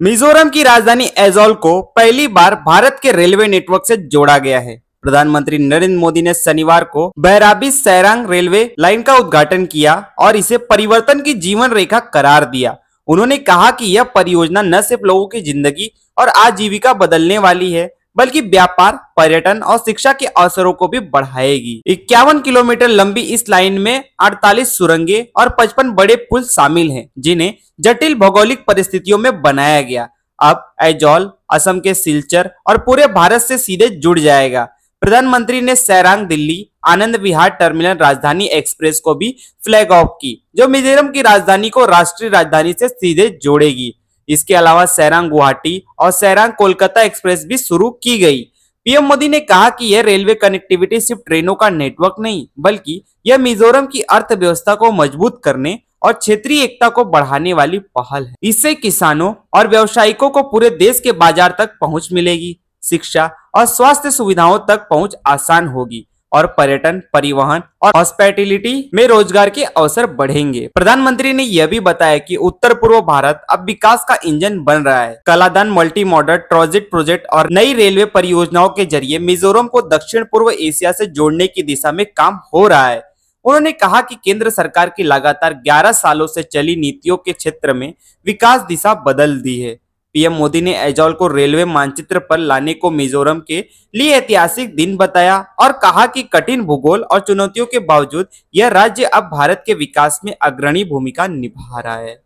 मिजोरम की राजधानी ऐजॉल को पहली बार भारत के रेलवे नेटवर्क से जोड़ा गया है। प्रधानमंत्री नरेंद्र मोदी ने शनिवार को बहराबी सैरांग रेलवे लाइन का उद्घाटन किया और इसे परिवर्तन की जीवन रेखा करार दिया। उन्होंने कहा कि यह परियोजना न सिर्फ लोगों की जिंदगी और आजीविका बदलने वाली है, बल्कि व्यापार, पर्यटन और शिक्षा के अवसरों को भी बढ़ाएगी। 51 किलोमीटर लंबी इस लाइन में 48 सुरंगें और 55 बड़े पुल शामिल हैं, जिन्हें जटिल भौगोलिक परिस्थितियों में बनाया गया। अब ऐजॉल असम के सिलचर और पूरे भारत से सीधे जुड़ जाएगा। प्रधानमंत्री ने सैरांग दिल्ली आनंद विहार टर्मिनल राजधानी एक्सप्रेस को भी फ्लैग ऑफ की, जो मिजोरम की राजधानी को राष्ट्रीय राजधानी से सीधे जोड़ेगी। इसके अलावा सैरांग गुवाहाटी और सैरांग कोलकाता एक्सप्रेस भी शुरू की गई। पीएम मोदी ने कहा कि यह रेलवे कनेक्टिविटी सिर्फ ट्रेनों का नेटवर्क नहीं, बल्कि यह मिजोरम की अर्थव्यवस्था को मजबूत करने और क्षेत्रीय एकता को बढ़ाने वाली पहल है। इससे किसानों और व्यावसायिकों को पूरे देश के बाजार तक पहुंच मिलेगी, शिक्षा और स्वास्थ्य सुविधाओं तक पहुंच आसान होगी और पर्यटन, परिवहन और हॉस्पिटैलिटी में रोजगार के अवसर बढ़ेंगे। प्रधानमंत्री ने यह भी बताया कि उत्तर पूर्व भारत अब विकास का इंजन बन रहा है। Kaladan multi modal transit project और नई रेलवे परियोजनाओं के जरिए मिजोरम को दक्षिण पूर्व एशिया से जोड़ने की दिशा में काम हो रहा है। उन्होंने कहा कि केंद्र सरकार की लगातार 11 सालों से चली नीतियों के क्षेत्र में विकास दिशा बदल दी है। पीएम मोदी ने ऐजॉल को रेलवे मानचित्र पर लाने को मिजोरम के लिए ऐतिहासिक दिन बताया और कहा कि कठिन भूगोल और चुनौतियों के बावजूद यह राज्य अब भारत के विकास में अग्रणी भूमिका निभा रहा है।